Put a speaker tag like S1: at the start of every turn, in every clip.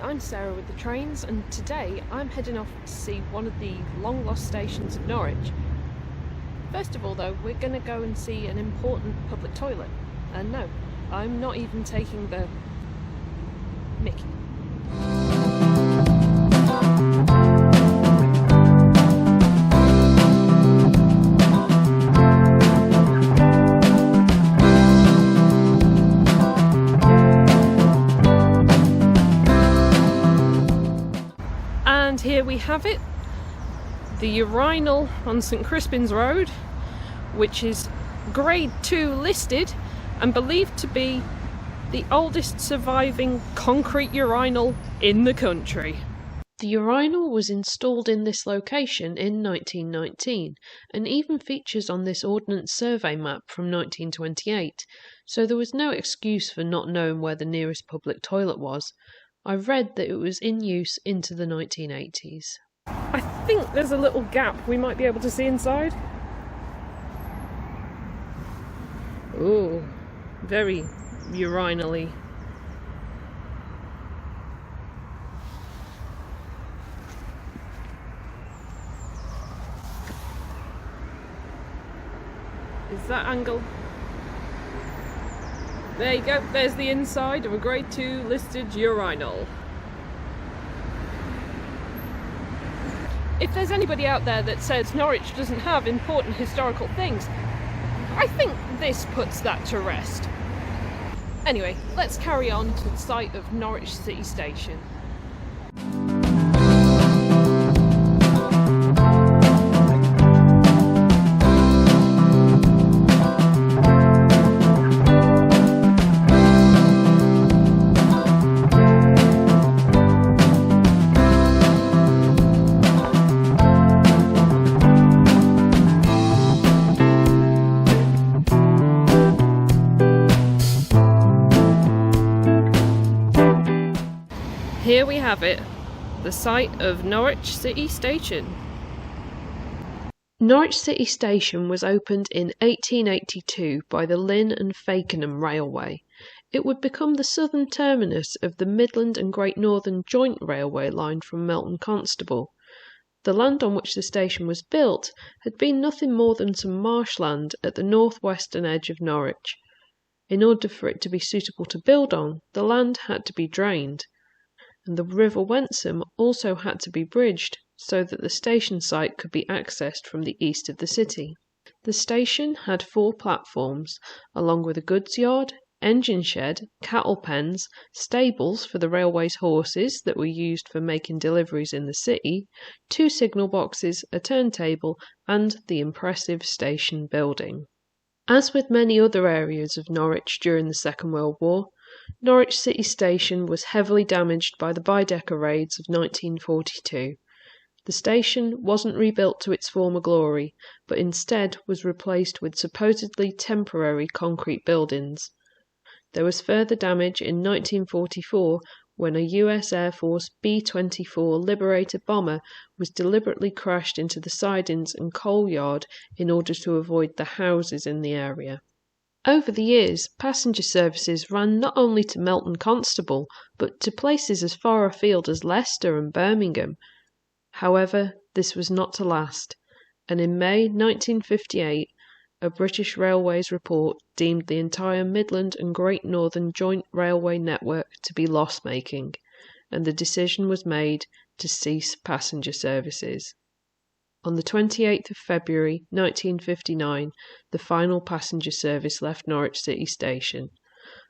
S1: I'm Sarah with the trains, and today I'm heading off to see one of the long lost stations of Norwich. First of all though, we're going to go and see an important public toilet. And no, I'm not even taking the mickey. And here we have it, the urinal on St Crispin's Road, which is grade 2 listed and believed to be the oldest surviving concrete urinal in the country. The urinal was installed in this location in 1919 and even features on this Ordnance Survey map from 1928, so there was no excuse for not knowing where the nearest public toilet was. I read that it was in use into the 1980s. I think there's a little gap we might be able to see inside. Ooh, very urinal-y. Is that angle? There you go, there's the inside of a grade 2 listed urinal. If there's anybody out there that says Norwich doesn't have important historical things, I think this puts that to rest. Anyway, let's carry on to the site of Norwich City Station. Here we have it, the site of Norwich City Station. Norwich City Station was opened in 1882 by the Lynn and Fakenham Railway. It would become the southern terminus of the Midland and Great Northern Joint Railway line from Melton Constable. The land on which the station was built had been nothing more than some marshland at the northwestern edge of Norwich. In order for it to be suitable to build on, the land had to be drained, and the River Wensum also had to be bridged so that the station site could be accessed from the east of the city. The station had 4 platforms, along with a goods yard, engine shed, cattle pens, stables for the railway's horses that were used for making deliveries in the city, 2 signal boxes, a turntable, and the impressive station building. As with many other areas of Norwich during the Second World War, Norwich City Station was heavily damaged by the Baedeker raids of 1942. The station wasn't rebuilt to its former glory, but instead was replaced with supposedly temporary concrete buildings. There was further damage in 1944 when a US Air Force B-24 Liberator bomber was deliberately crashed into the sidings and coal yard in order to avoid the houses in the area. Over the years, passenger services ran not only to Melton Constable, but to places as far afield as Leicester and Birmingham. However, this was not to last, and in May 1958, a British Railways report deemed the entire Midland and Great Northern Joint Railway network to be loss-making, and the decision was made to cease passenger services. On the 28th of February 1959, the final passenger service left Norwich City Station.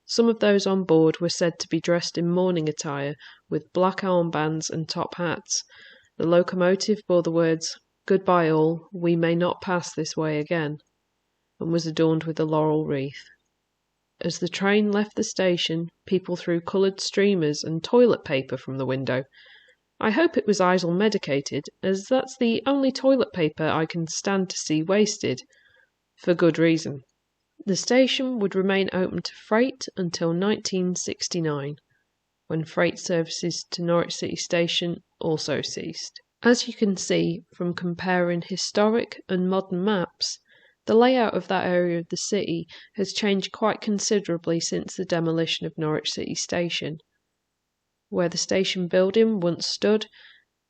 S1: Some of those on board were said to be dressed in mourning attire with black armbands and top hats. The locomotive bore the words, "Goodbye all, we may not pass this way again," and was adorned with a laurel wreath. As the train left the station, people threw coloured streamers and toilet paper from the window. I hope it was Isle medicated, as that's the only toilet paper I can stand to see wasted. For good reason. The station would remain open to freight until 1969, when freight services to Norwich City Station also ceased. As you can see from comparing historic and modern maps, the layout of that area of the city has changed quite considerably since the demolition of Norwich City Station. Where the station building once stood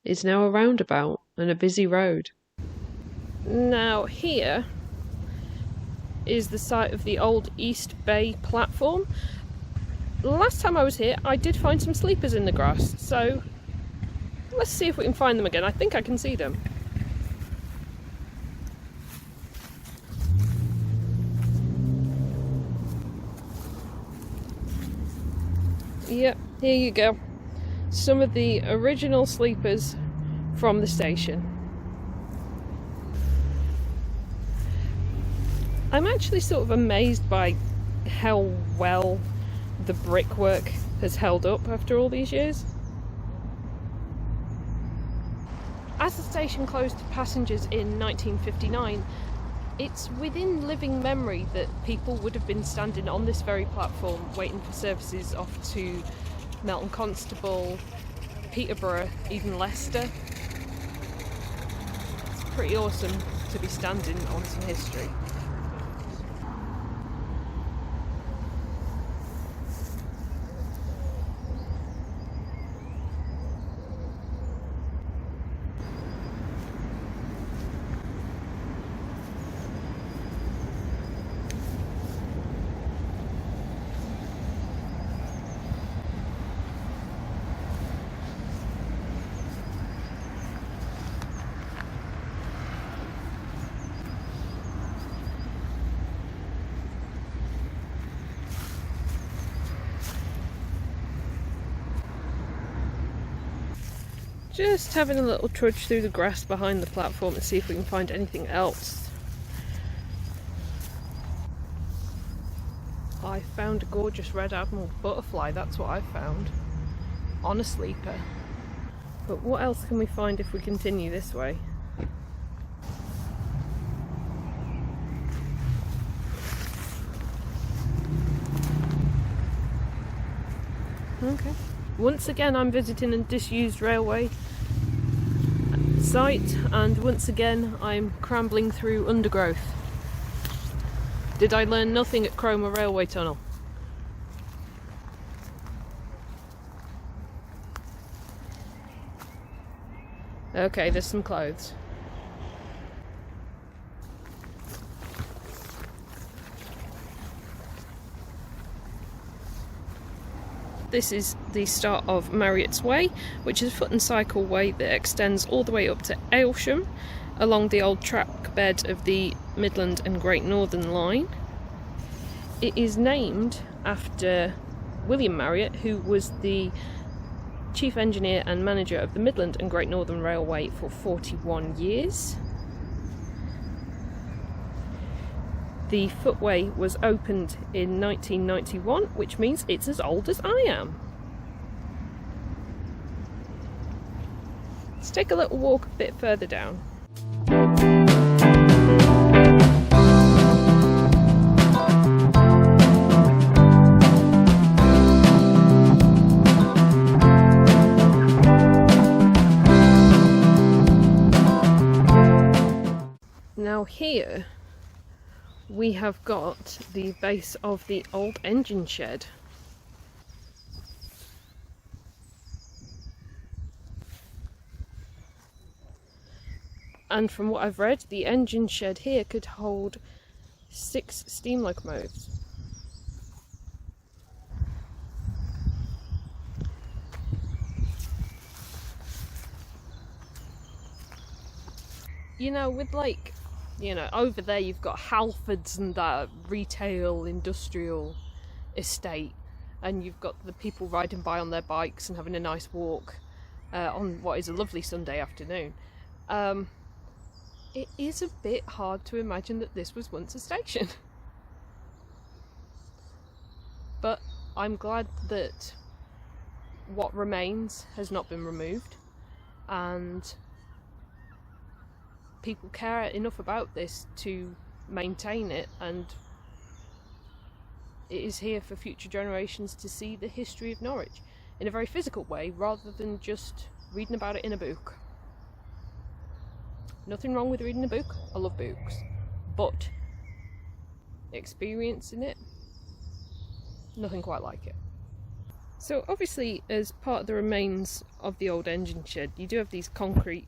S1: is now a roundabout and a busy road. Now here is the site of the old East Bay platform. Last time I was here I did find some sleepers in the grass, so let's see if we can find them again. I think I can see them. Yep, here you go. Some of the original sleepers from the station. I'm actually sort of amazed by how well the brickwork has held up after all these years. As the station closed to passengers in 1959, it's within living memory that people would have been standing on this very platform waiting for services off to Melton Constable, Peterborough, even Leicester. It's pretty awesome to be standing on some history. Just having a little trudge through the grass behind the platform to see if we can find anything else. I found a gorgeous red admiral butterfly, that's what I found, on a sleeper. But what else can we find if we continue this way? Okay. Once again I'm visiting a disused railway site, and once again I'm crambling through undergrowth. Did I learn nothing at Cromer Railway Tunnel? Okay, there's some clothes. This is the start of Marriott's Way, which is a foot and cycle way that extends all the way up to Aylsham along the old track bed of the Midland and Great Northern Line. It is named after William Marriott, who was the chief engineer and manager of the Midland and Great Northern Railway for 41 years. The footway was opened in 1991, which means it's as old as I am. Let's take a little walk a bit further down. Now here we have got the base of the old engine shed. And from what I've read, the engine shed here could hold 6 steam locomotives. You know, with like, you know, over there you've got Halfords and that retail industrial estate, and you've got the people riding by on their bikes and having a nice walk on what is a lovely Sunday afternoon. It is a bit hard to imagine that this was once a station. But I'm glad that what remains has not been removed, and people care enough about this to maintain it, and it is here for future generations to see the history of Norwich in a very physical way rather than just reading about it in a book. Nothing wrong with reading a book, I love books, but experiencing it, nothing quite like it. So obviously, as part of the remains of the old engine shed, you do have these concrete,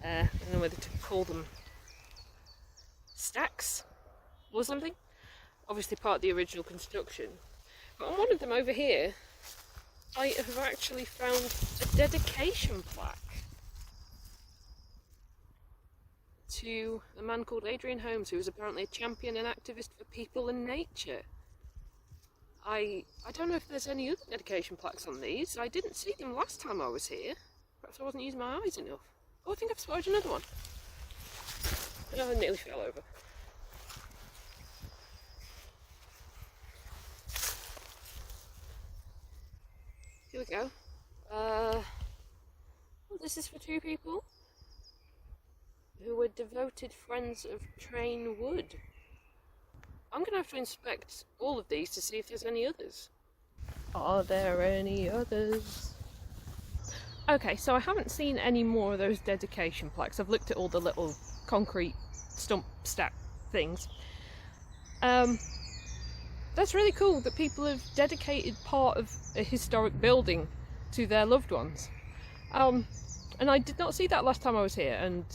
S1: I don't know whether to call them stacks or something. Obviously part of the original construction. But on one of them over here, I have actually found a dedication plaque to a man called Adrian Holmes, who was apparently a champion and activist for people and nature. I don't know if there's any other dedication plaques on these. I didn't see them last time I was here. Perhaps I wasn't using my eyes enough. Oh, I think I've spotted another one. Oh, I nearly fell over. Here we go. This is for two people who were devoted friends of Train Wood. I'm going to have to inspect all of these to see if there's any others. Are there any others? Okay, so I haven't seen any more of those dedication plaques. I've looked at all the little concrete stump stack things. That's really cool that people have dedicated part of a historic building to their loved ones. And I did not see that last time I was here, and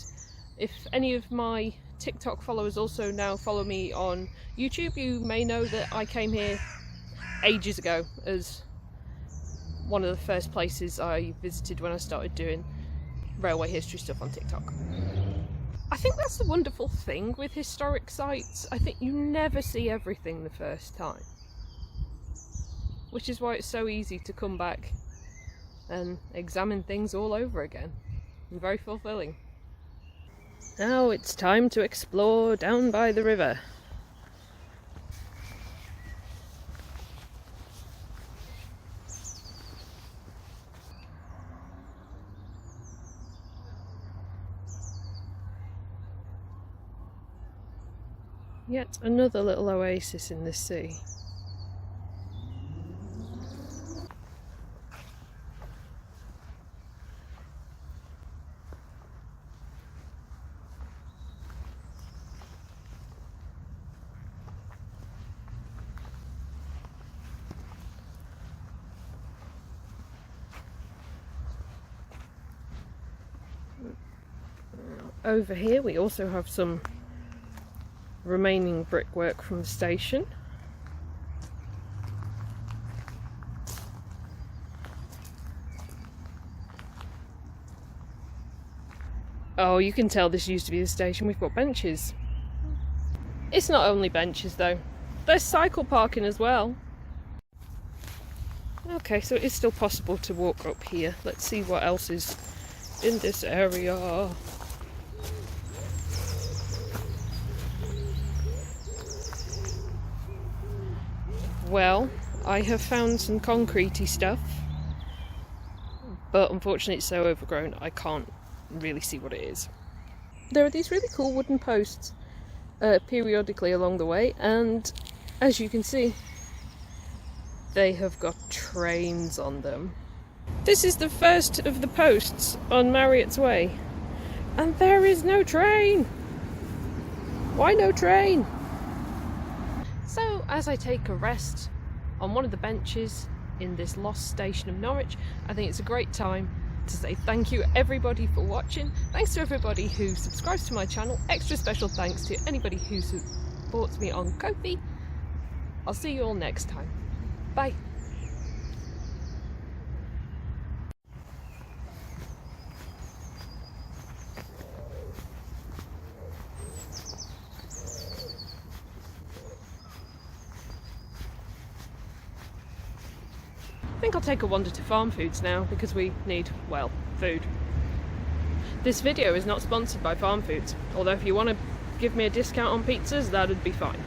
S1: if any of my TikTok followers also now follow me on YouTube, you may know that I came here ages ago as one of the first places I visited when I started doing railway history stuff on TikTok. I think that's the wonderful thing with historic sites. I think you never see everything the first time, which is why it's so easy to come back and examine things all over again, and very fulfilling. Now it's time to explore down by the river. Yet another little oasis in the sea. Over here we also have some remaining brickwork from the station. Oh, you can tell this used to be the station. We've got benches. It's not only benches though. There's cycle parking as well. Okay, so it is still possible to walk up here. Let's see what else is in this area. Well, I have found some concretey stuff, but unfortunately it's so overgrown I can't really see what it is. There are these really cool wooden posts periodically along the way, and as you can see, they have got trains on them. This is the first of the posts on Marriott's Way, and there is no train! Why no train? So, as I take a rest on one of the benches in this lost station of Norwich, I think it's a great time to say thank you everybody for watching. Thanks to everybody who subscribes to my channel. Extra special thanks to anybody who supports me on Ko-fi. I'll see you all next time. Bye. I think I'll take a wander to Farm Foods now because we need, well, food. This video is not sponsored by Farm Foods, although if you want to give me a discount on pizzas, that would be fine.